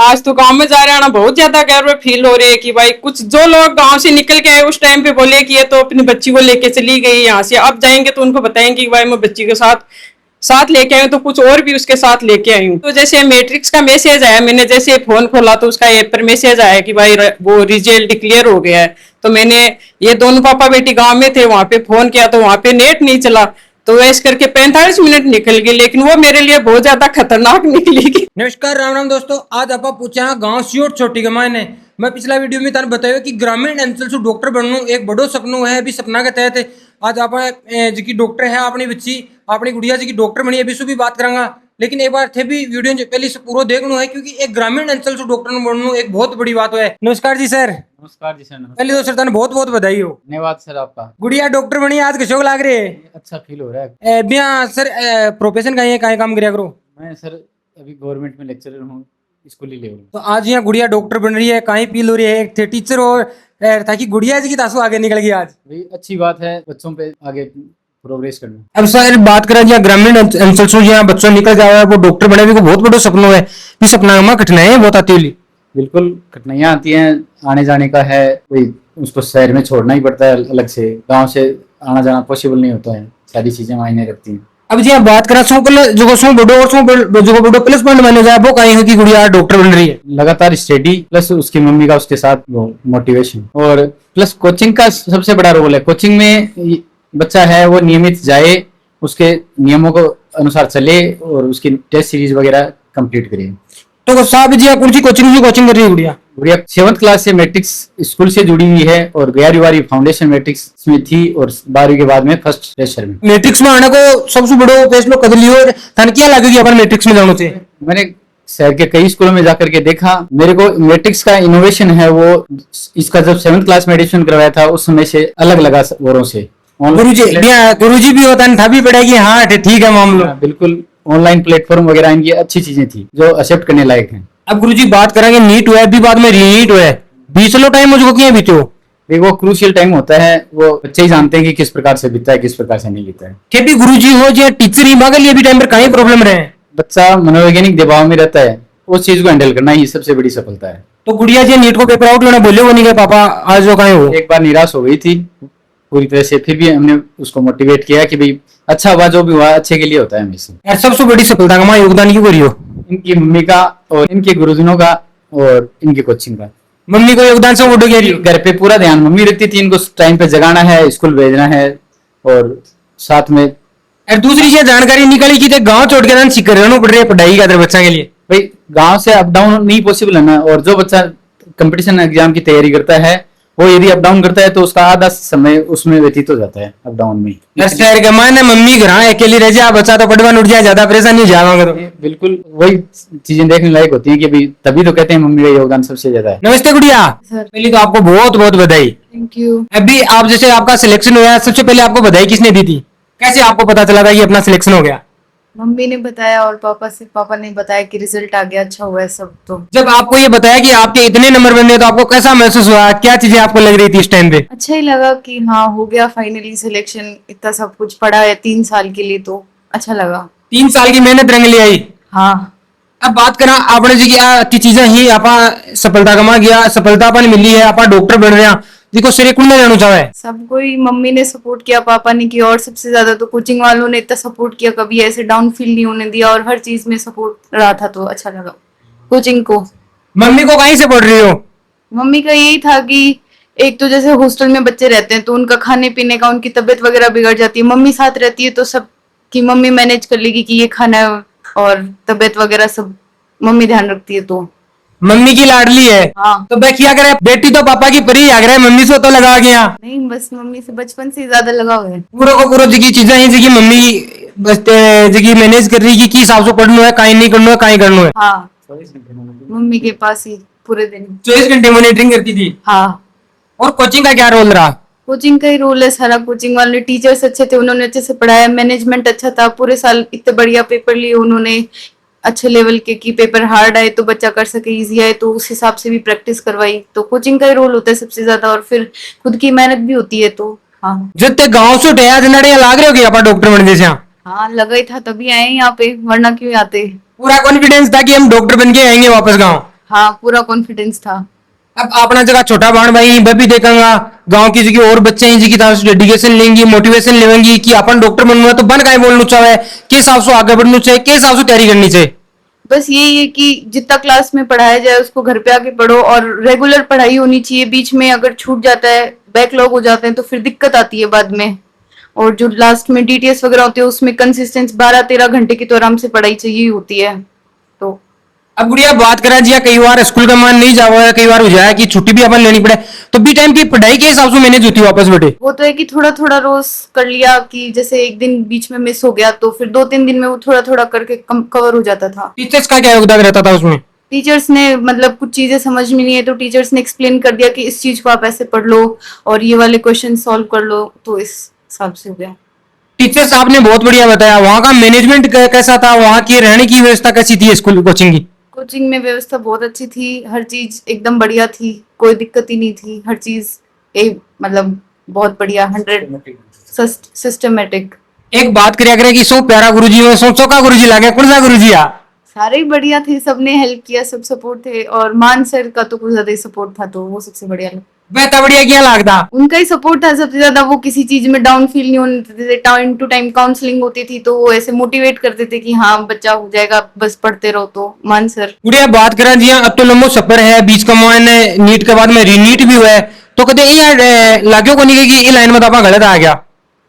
आज तो गांव में जा रहे हैं ना, बहुत ज्यादा गर्व फील हो रही है कि भाई कुछ जो लोग गांव से निकल के आए उस टाइम पे बोले कि ये तो अपनी बच्ची को लेके चली गई यहाँ से, अब जाएंगे तो उनको बताएंगे कि भाई मैं बच्ची के साथ साथ लेके आई हूँ, तो कुछ और भी उसके साथ लेके आई हूँ। तो जैसे मैट्रिक्स का मैसेज आया, मैंने जैसे फोन खोला तो उसका ऐप पर मैसेज आया कि भाई वो रिजल्ट डिक्लेयर हो गया है। तो मैंने, ये दोनों पापा बेटी गांव में थे, वहां पे फोन किया तो वहां पे नेट नहीं चला, तो वैसे करके 45 मिनट निकल गए, लेकिन वो मेरे लिए बहुत ज्यादा खतरनाक निकली। नमस्कार राम राम दोस्तों, आज आप पूछे गांव सियोट छोटी गमाय ने मैं पिछला वीडियो में ताने बताया कि ग्रामीण अंचल से डॉक्टर बनना एक बड़ो सपनों है। अभी सपना के तहत आज आप जी डॉक्टर है, अपनी बच्ची अपनी गुड़िया जी की डॉक्टर बनी, अभी भी बात करांगा। लेकिन एक बार थे भी वीडियो पहले से पूरा देखना है, क्योंकि एक ग्रामीण अंचल से डॉक्टर बनना एक बहुत बड़ी बात है। नमस्कार जी सर। नमस्कार जी सर। पहले तो सर ताने बहुत बहुत बधाई हो। धन्यवाद सर आपका। गुड़िया डॉक्टर बनी, आज कैसे लाग रहे है? अच्छा फील हो रहा है। बिया सर प्रोफेशन का है, काम कराया करो? मैं सर अभी गवर्नमेंट में लेक्चरर हूँ, स्कूल ही लेवल। तो आज यहाँ गुड़िया डॉक्टर बन रही है, कहीं फील हो रही है थे टीचर और ताकि गुड़िया जी की तासु आगे निकल गई आज? भाई अच्छी बात है, बच्चों पे आगे प्रोग्रेस करना। अब सर बात करें यहाँ ग्रामीण अंचल से यहाँ बच्चों निकल जाए वो डॉक्टर बने, भी बहुत बड़ा सपना है। इस सपना में कठिनाइयां बहुत आती है। बिल्कुल कठिनाइयाँ आती हैं, आने जाने का है, भाई उसको शहर में छोड़ना ही पड़ता है अलग से, गाँव से आना जाना पॉसिबल नहीं होता है, सारी चीजें मायने रखती हैं। अब जी बात करें जो बड़ो प्लस पॉइंट माने जाए वो कहीं है कि गुड़िया डॉक्टर बन रही है। लगातार स्टडी प्लस उसकी मम्मी का उसके साथ वो मोटिवेशन, और प्लस कोचिंग का सबसे बड़ा रोल है। कोचिंग में बच्चा है वो नियमित जाए, उसके नियमों को अनुसार चले और उसकी टेस्ट सीरीज वगैरह कंप्लीट करे। तो साहब जी कौन सी कोचिंग कर रही है गुड़िया? गुड़िया 7th क्लास से मैट्रिक्स स्कूल से जुड़ी हुई है और 11वीं फाउंडेशन मैट्रिक्स में थी और 12वीं के बाद में फर्स्ट प्रेशर में। मैट्रिक्स में आने को सबसे बड़ो फैसलो कर लियो, थाने क्या लगेगी अपन मैट्रिक्स में जाने से? मैंने शहर के कई स्कूलों में जाकर के देखा, मेरे को मैट्रिक्स का इनोवेशन है वो, इसका जब 7th क्लास में एडमिशन करवाया था उस समय से अलग लगा औरों से। गुरुजी भी होता था भी पड़ेगी। हाँ ठीक है मामला। बिल्कुल ऑनलाइन प्लेटफॉर्म वगैरह इनकी अच्छी चीजें थी जो एक्सेप्ट करने लायक हैं। अब गुरुजी बात करेंगे नीट हुआ है, अभी बाद में रीनीट हुआ है, बीच लो टाइम मुझको क्या बीते हो? वो क्रूशियल टाइम होता है, वो बच्चे ही जानते हैं कि किस प्रकार से बीता है किस प्रकार से नहीं बीता है। क्या भी गुरुजी हो या टीचर ही मांगे लिए भी टाइम पर कहीं प्रॉब्लम रहे? बच्चा मनोवैज्ञानिक दबाव में रहता है, उस चीज को हैंडल करना ही सबसे बड़ी सफलता है। तो गुड़िया जी नीट को पेपर आउट लेना बोले वो नहीं गए पापा आज जो कहीं हो? एक बार निराश हो गई थी पूरी तरह से, फिर भी हमने उसको मोटिवेट किया कि भाई अच्छा हुआ, जो भी हुआ अच्छे के लिए होता है हमेशा। यार सबसे बड़ी सफलता का योगदान क्यों करियो? इनकी मम्मी का और इनके गुरुजनों का और इनकी कोचिंग का। मम्मी को योगदान से उठ गया, घर पे पूरा ध्यान मम्मी रखती थी, इनको टाइम पे जगाना है, स्कूल भेजना है और साथ में। और दूसरी चीज जानकारी निकली कि गाँव छोड़ के सीख रहना पड़ रही है पढ़ाई का बच्चा के लिए। भाई गाँव से अप डाउन नहीं पॉसिबल है ना, और जो बच्चा कंपटीशन एग्जाम की तैयारी करता है वो यदि अप डाउन करता है तो उसका आधा समय उसमें व्यतीत हो जाता है अप डाउन में। शहर के माने मम्मी घर अकेली रह जाए, बच्चा तो पढ़वा उठ जाए, ज्यादा परेशानी हो जाएगा। तो बिल्कुल वही चीजें देखने लायक होती हैं कि भाई तभी तो कहते हैं मम्मी का योगदान सबसे ज्यादा है। नमस्ते गुड़िया। पहले तो आपको बहुत बहुत बधाई। Thank you. अभी आप जैसे आपका सिलेक्शन हुआ, सबसे पहले आपको बधाई किसने दी थी? कैसे आपको पता चला था कि अपना सिलेक्शन हो गया? मम्मी ने बताया और पापा ने बताया कि रिजल्ट आ गया, अच्छा हुआ है सब। तो जब आपको ये बताया कि आपके इतने नंबर बने तो आपको कैसा महसूस हुआ? क्या चीजें आपको लग रही थी इस टाइम पे? अच्छा ही लगा कि हाँ हो गया फाइनली सिलेक्शन, इतना सब कुछ पढ़ा है 3 साल के लिए, तो अच्छा लगा। 3 साल की मेहनत रंग ले आई। हाँ। अब बात करा आपने जी की चीजें ही आप सफलता कमा गया, सफलता अपन मिली है, आप डॉक्टर बन रहे हैं, देखो सिरे कुंड में जाना चाहे सबको ही मम्मी ने सपोर्ट किया, पापा ने किया, और सबसे ज्यादा तो कोचिंग वालों ने इतना सपोर्ट किया, कभी ऐसे डाउन फील नहीं होने दिया, और हर चीज में सपोर्ट रहा था, तो अच्छा लगा कोचिंग को। मम्मी को कहीं से पढ़ रही हो? मम्मी का यही था कि एक तो जैसे हॉस्टल में बच्चे रहते हैं तो उनका खाने पीने का, उनकी तबीयत वगैरह बिगड़ जाती है, मम्मी साथ रहती है तो सब की मम्मी मैनेज कर लेगी कि ये खाना है और तबीयत वगैरह सब मम्मी ध्यान रखती है। तो मम्मी की लाडली है। हाँ। तो क्या करे, बेटी तो पापा की परी आ गया, मम्मी से तो लगा गया नहीं, बस मम्मी से बचपन से ज्यादा लगाव है। पूरा को पूरा जी चीजें ही जी मम्मी बस जी मैनेज कर रही कि हिसाब से पढ़ना है, कहीं नहीं करना है, कहीं करना है। हाँ, मम्मी के पास ही पूरे दिन 24 घंटे मॉनिटरिंग करती थी। हाँ। और कोचिंग का क्या रोल रहा? कोचिंग का ही रोल है सारा। कोचिंग वाले टीचर्स अच्छे थे, उन्होंने अच्छे से पढ़ाया, मैनेजमेंट अच्छा था, पूरे साल इतने बढ़िया पेपर लिए उन्होंने, अच्छे लेवल के, की पेपर हार्ड आए तो बच्चा कर सके, इजी आए तो उस हिसाब से भी प्रैक्टिस करवाई। तो कोचिंग का ही रोल होता है सबसे ज्यादा, और फिर खुद की मेहनत भी होती है। तो हाँ, जितने गाँव से उठे लाग रहे हो कि आप डॉक्टर बन गए? हाँ लगा ही था, तभी आए यहाँ पे, वरना क्यों आते। पूरा कॉन्फिडेंस था कि हम डॉक्टर बन के आएंगे वापस गाँव? हाँ पूरा कॉन्फिडेंस था। अब अपना जगह छोटा बहन भाई वह भी देखेगा गांव की जगह और बच्चे हैं जिनकी तरफ से डेडिकेशन लेंगी मोटिवेशन लेंगी कि अपन डॉक्टर बनना है तो बन का बोलना चाहे किस हिसाब से आगे बढ़ना चाहिए किस हिसाब से तैयारी करनी चाहिए। बस यही है कि जितना क्लास में पढ़ाया जाए उसको घर पे आके पढ़ो और रेगुलर पढ़ाई होनी चाहिए। बीच में अगर छूट जाता है बैकलॉग हो जाते हैं तो फिर दिक्कत आती है बाद में। और जो लास्ट में डीटीएस वगैरह होती है उसमें कंसिस्टेंस 12-13 घंटे की तो आराम से पढ़ाई चाहिए होती है। तो अब गुड़िया बात करा जी कई बार स्कूल का मन नहीं जावा है कई बार हो जाए कि छुट्टी भी अपन लेनी पड़े तो भी टाइम की पढ़ाई के हिसाब से मैनेज होती है वापस बेटे। वो तो है कि थोड़ा थोड़ा रोज कर लिया कि जैसे एक दिन बीच में मिस हो गया तो फिर 2-3 दिन में वो थोड़ा थोड़ा करके कवर हो जाता था। टीचर्स का क्या योगदान रहता था उसमें। टीचर्स ने मतलब कुछ चीजें समझ में नहीं है तो टीचर्स ने एक्सप्लेन कर दिया कि इस चीज को आप ऐसे पढ़ लो और ये वाले क्वेश्चन सॉल्व कर लो तो इस हिसाब से हो गया। टीचर्स आपने बहुत बढ़िया बताया वहाँ का मैनेजमेंट कैसा था वहाँ की रहने की व्यवस्था कैसी थी स्कूल कोचिंग की। कोचिंग में व्यवस्था बहुत अच्छी थी हर चीज एकदम बढ़िया थी कोई दिक्कत ही नहीं थी हर चीज मतलब बहुत बढ़िया 100 सिस्टमेटिक। एक बात करिया कि सो प्यारा गुरुजी में सो चौका गुरुजी लागे कौन सा गुरुजी आ सारे ही बढ़िया थे सबने हेल्प किया सब सपोर्ट थे और मान सर का तो कुछ ज्यादा ही सपोर्ट था तो वो सबसे बढ़िया लगा। बेहतर बढ़िया क्या लगता उनका ही सपोर्ट था सबसे ज्यादा। वो किसी चीज में डाउन फील नहीं होने देते थे। टाइम टू टाइम काउंसलिंग होती थी तो वो ऐसे मोटिवेट करते थे कि हाँ बच्चा हो जाएगा बस पढ़ते रहो। तो मान सर गुड़िया बात करा जी अब तो लंबो सफर है बीच का मैंने नीट के बाद में रीनीट भी हुआ है तो कदे ये लाग्यो को नहीं कि ये लाइन में तो आपका गलत आ गया।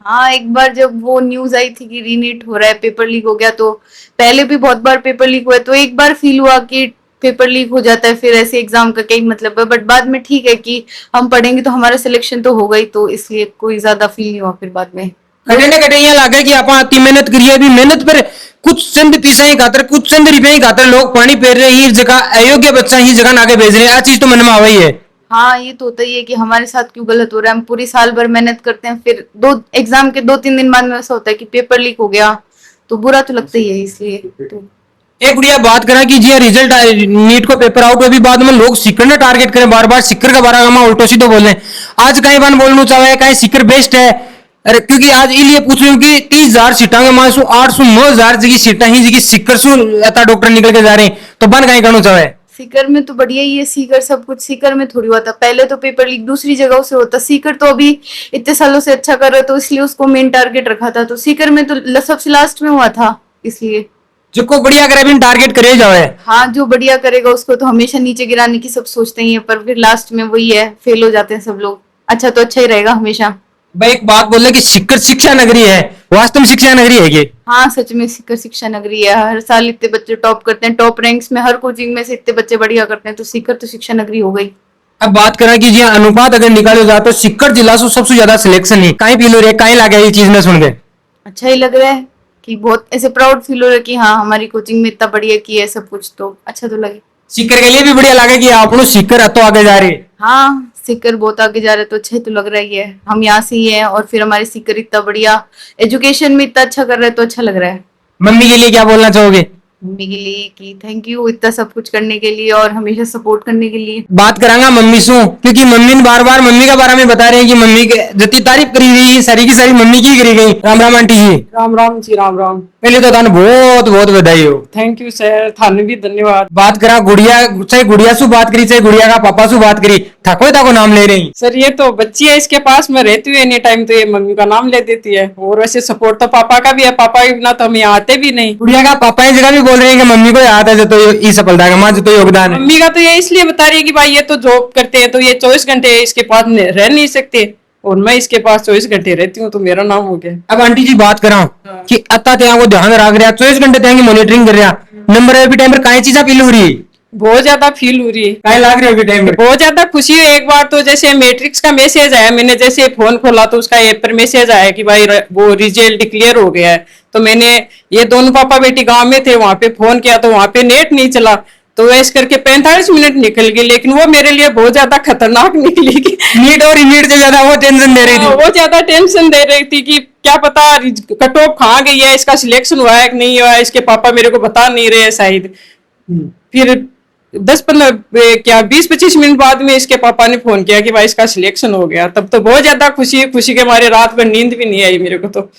हाँ एक बार जब वो न्यूज आई थी कि रीनीट हो रहा है पेपर लीक हो गया तो पहले भी बहुत बार पेपर लीक हुआ है तो एक बार फील हुआ कि पेपर लीक हो जाता है फिर ऐसे एग्जाम का क्या मतलब है। बट बाद में ठीक है कि हम पढ़ेंगे तो हमारा सिलेक्शन तो होगा ही तो इसलिए कोई ज्यादा फील नहीं हुआ फिर बाद में। कटे ने कटे यहाँ लगा कि आप अति मेहनत करिए अभी मेहनत पर कुछ चंद पैसा ही खातर कुछ चंद रुपये ही खातर लोग पानी फेर रहे ही जगह अयोग्य बच्चा ही जगह आगे भेज रहे हैं। आ चीज तो मन में आवा ही है। हाँ ये तो होता ही है कि हमारे साथ क्यों गलत हो रहा है। हम पूरी साल भर मेहनत करते हैं फिर एग्जाम के 2-3 दिन बाद में ऐसा होता है कि पेपर लीक हो गया तो बुरा तो लगता ही है इसलिए तो। एक गुड़िया बात करा कि जी रिजल्ट नीट को पेपर आउट अभी बाद में लोग सिक्कर ने टारगेट करें बार बार सिक्कर का बारे में उल्टो सीधो बोल रहे हैं। आज कहीं बार बोलना चाहे कहीं सिक्कर बेस्ट है अरे क्योंकि आज इसलिए पूछ रही हूँ कि 30,000 सीटा के मासू 800-9,000 जी सीटा ही जी सिक्कर सु डॉक्टर निकल के जा रहे हैं तो बन कहीं करना चाहे। सीकर में तो बढ़िया ही है। सीकर सब कुछ सीकर में थोड़ी हुआ था पहले तो पेपर लीक दूसरी जगह से होता। सीकर तो अभी इतने सालों से अच्छा कर रहा है तो इसलिए उसको मेन टारगेट रखा था तो सीकर में तो सबसे लास्ट में हुआ था इसलिए। जिसको बढ़िया करे भी टारगेट करे जाए। हाँ जो बढ़िया करेगा उसको तो हमेशा नीचे गिराने की सब सोचते ही है पर फिर लास्ट में वही है फेल हो जाते हैं सब लोग। अच्छा तो अच्छा ही रहेगा हमेशा। भाई एक बात बोल रहे कि सीकर शिक्षा नगरी है वास्तव में शिक्षा नगरी है ये। हाँ सच में सीकर शिक्षा नगरी है। हर साल इतने बच्चे टॉप करते हैं टॉप रैंक्स में हर कोचिंग में से इतने बच्चे बढ़िया करते हैं तो सीकर तो शिक्षा नगरी हो गई। अब बात करें कि जी अनुपात अगर निकाले जाए तो सीकर जिला से सबसे ज्यादा सिलेक्शन है कहीं फील हो रही है कहीं लगे ये चीज में सुन के अच्छा ही लग रहा है कि बहुत ऐसे प्राउड फील हो रहा है कि हाँ हमारी कोचिंग में इतना बढ़िया किया है सब कुछ तो अच्छा तो लगे। सीकर के लिए भी बढ़िया लगे कि आप लोग सीकर तो आगे जा रहे हैं। हाँ सीकर बहुत आगे जा रहे तो अच्छा ही तो लग रहा ही है। हम यहाँ से ही हैं और फिर हमारे सीकर इतना बढ़िया एजुकेशन में इतना अच्छा कर रहे हैं तो अच्छा लग रहा है। मम्मी के लिए क्या बोलना चाहोगे। मम्मी के लिए कि थैंक यू इतना सब कुछ करने के लिए और हमेशा सपोर्ट करने के लिए। बात करांगा मम्मी से क्योंकि मम्मी ने बार बार मम्मी का बारे में बता रहे हैं कि मम्मी के जितनी तारीफ करी गई सारी की सारी मम्मी की करी गई। राम राम आंटी जी। राम राम जी राम राम। पहले तो थाने बहुत बहुत बधाई हो। थैंक यू सर थाने भी धन्यवाद। बात करा गुड़िया चाहे गुड़िया से बात करी चाहे गुड़िया का पापा से बात करी ठाकुर को नाम ले रही। सर ये तो बच्ची है इसके पास में रहती हुई एनी टाइम तो ये मम्मी का नाम ले देती है और वैसे सपोर्ट तो पापा का भी है। पापा के बिना तो हम यहाँ आते भी नहीं। गुड़िया का पापा इस जगह भी बोल रहे हैं कि मम्मी को याद है जो तो ये सफलता का माँ जो तो योगदान है। मम्मी का तो ये इसलिए बता रही है कि भाई ये तो जॉब करते हैं तो ये 24 घंटे इसके पास रह नहीं सकते और मैं इसके पास 24 घंटे रहती हूँ तो मेरा नाम हो गया। अब आंटी जी बात करा कि अत्ता त्याग को ध्यान रख रहा 24 घंटे त्याग मॉनिटरिंग कर रहा नंबर अभी टाइम पर कई चीजें फील हो रही है। बहुत ज्यादा फील हो रही है। कहीं लाग रही है टाइम पर बहुत ज्यादा खुशी है। एक बार तो जैसे मैट्रिक्स का मैसेज आया मैंने जैसे फोन खोला तो उसका ऐप पर मैसेज आया कि भाई वो रिजल्ट डिक्लेयर हो गया है तो मैंने ये दोनों पापा बेटी गांव में थे वहां पे फोन किया तो वहां पे नेट नहीं चला तो वैसे करके 45 मिनट निकल गए लेकिन वो मेरे लिए बहुत ज्यादा खतरनाक निकली। नीट और नीट से ज्यादा वो टेंशन दे रही थी। वो ज्यादा टेंशन दे रही थी कि क्या पता कट ऑफ कहाँ गई है इसका सिलेक्शन हुआ है कि नहीं हुआ है इसके पापा मेरे को बता नहीं रहे शायद। फिर 20-25 मिनट बाद में इसके पापा ने फोन किया कि भाई इसका सिलेक्शन हो गया। तब तो बहुत ज्यादा खुशी के मारे रात भर नींद भी नहीं आई मेरे को तो।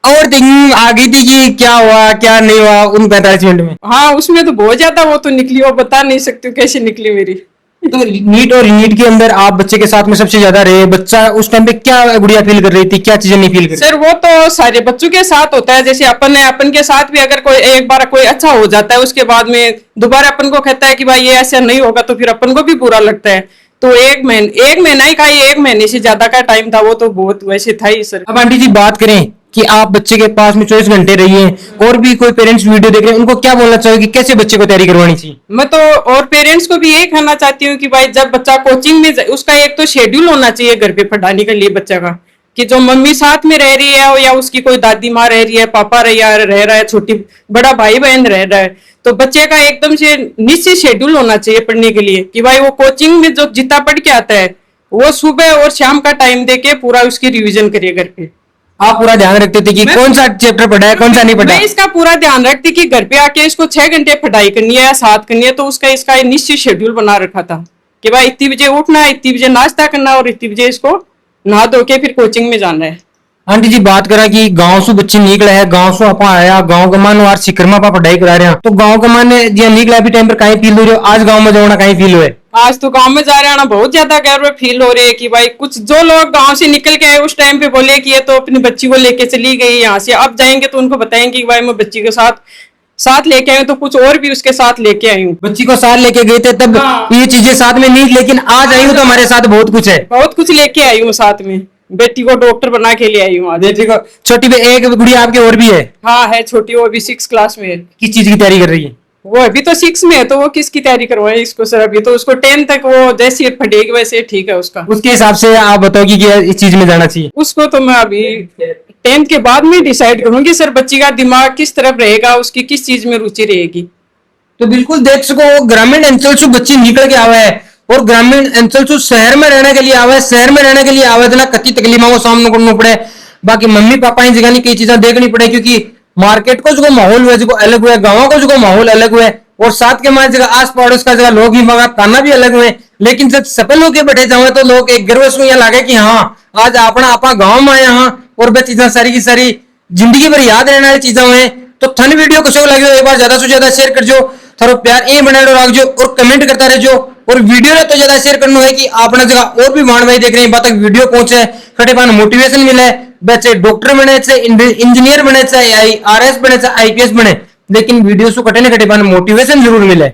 ओवर थिंकिंग आ गई थी कि क्या हुआ क्या नहीं हुआ उन 45 मिनट में? हाँ उसमें तो बहुत ज्यादा वो तो निकली, वो बता नहीं सकती हूँ कैसे निकली मेरी। तो नीट और नीट के अंदर आप बच्चे के साथ में सबसे ज्यादा रहे, बच्चा उस टाइम पे क्या गुड़िया फील कर रही थी, क्या चीजें नहीं फील कर रही? सर वो तो सारे बच्चों के साथ होता है, जैसे अपन है, अपन के साथ भी अगर कोई एक बार कोई अच्छा हो जाता है उसके बाद में दोबारा अपन को कहता है कि भाई ये ऐसा नहीं होगा, तो फिर अपन को भी बुरा लगता है। तो एक महीना ही का, ये 1 महीने से ज्यादा का टाइम था, वो तो बहुत वैसे था ही सर। अब आंटी जी बात करें कि आप बच्चे के पास में 24 घंटे रही हैं और भी कोई पेरेंट्स वीडियो देख रहे हैं, उनको क्या बोलना चाहोगे कि कैसे बच्चे को तैयारी करवानी चाहिए? मैं तो और पेरेंट्स को भी यही कहना चाहती हूँ कि भाई जब बच्चा कोचिंग में उसका एक तो शेड्यूल होना चाहिए घर पे पढ़ाने के लिए बच्चा का, कि जो मम्मी साथ में रह रही है या उसकी कोई दादी माँ रह रही है, पापा रह रहा है, छोटी बड़ा भाई बहन रह रहा है, तो बच्चे का एकदम से निश्चित शेड्यूल होना चाहिए पढ़ने के लिए, कि भाई वो कोचिंग में जो जितना पढ़ के आता है वो सुबह और शाम का टाइम देके पूरा उसकी रिवीजन करिए घर पे। आप पूरा ध्यान रखते थे कि कौन सा चैप्टर पढ़ा है कौन सा नहीं पढ़ा? मैं इसका पूरा ध्यान रखती कि घर पे आके इसको 6 घंटे पढ़ाई करनी है या 7 करनी है, तो उसका इसका निश्चित शेड्यूल बना रखा था कि भाई इतनी बजे उठना है, इतनी बजे नाश्ता करना और इतनी बजे इसको नहा धो के फिर कोचिंग में जाना है। आंटी जी बात करा कि गांव से बच्चे निकले है, गांव से आप आया, गांव का मान और सिकरमा पा पढ़ाई करा रहे हैं, तो गांव का मान जी निकला भी टाइम पर कहीं फील हो रहे हो, आज गांव में जाना कहीं फील हुए? आज तो गांव में जा रहे हैं ना, बहुत ज्यादा गर्व फील हो रहे है कि भाई कुछ जो लोग गांव से निकल के आए उस टाइम पे बोले कि ये तो अपनी बच्ची को लेके चली गई यहाँ से, अब जाएंगे तो उनको बताएंगे कि भाई मैं बच्ची के साथ लेके आई हूँ, तो कुछ और भी उसके साथ लेके आई हूँ। बच्ची को साथ लेके गए थे तब हाँ। ये चीजें साथ में नहीं, लेकिन आज आई हूँ तो हमारे साथ बहुत कुछ है। बहुत कुछ लेके आई हूँ साथ में, बेटी को डॉक्टर बना के ले आई हूँ आज। बेटी को छोटी पे एक गुड़िया आपकी और भी है? हाँ है छोटी, वो अभी 6 क्लास में है। किस चीज की तैयारी कर रही है? वो अभी तो 6 में है, तो वो किसकी तैयारी करवाए इसको सर, अभी तो उसको 10 तक वो जैसे पढ़ेगी वैसे ठीक है उसका। उसके हिसाब से आप बताओ कि इस चीज में जाना चाहिए। उसको तो मैं अभी 10th के बाद में डिसाइड करूंगी सर, बच्ची का दिमाग किस तरफ रहेगा, उसकी किस चीज में रुचि रहेगी। तो बिल्कुल देख सको ग्रामीण अंचल से बच्चे निकल के आवे है और ग्रामीण अंचल से शहर में रहने के लिए आवे, शहर में रहने के लिए आवे तो कति तकलीफों को सामना करना पड़े, बाकी मम्मी पापा की जगह कई चीजें देखनी पड़े, क्योंकि मार्केट को जो माहौल हुआ जो अलग हुआ, गाँव का जो माहौल अलग हुआ, और साथ के मारे जगह आस पड़ोस का जगह लोग ही मगा ताना भी अलग हुए। लेकिन जब सफल होके बैठे जाओ तो लोग एक गर्व से यहाँ लागे कि हाँ आज अपना आपा गाँव में आए हाँ, और वह चीजें सारी की सारी जिंदगी भर याद रहने वाली चीजें हुए। तो थन वीडियो को लगे एक बार ज्यादा से ज्यादा शेयर कर जो, थारो प्यार ये बना रखो और कमेंट करता रहो, और वीडियो ने तो ज्यादा शेयर करना है कि अपना जगह और भी मान भाई देख रहे हैं, बात तक वीडियो पहुंचे खटे पान मोटिवेशन मिले, बच्चे डॉक्टर बने चाहे इंजीनियर बने चाहे IRS बने चाहे IPS बने, लेकिन वीडियो से कटे न कटे पान मोटिवेशन जरूर मिले।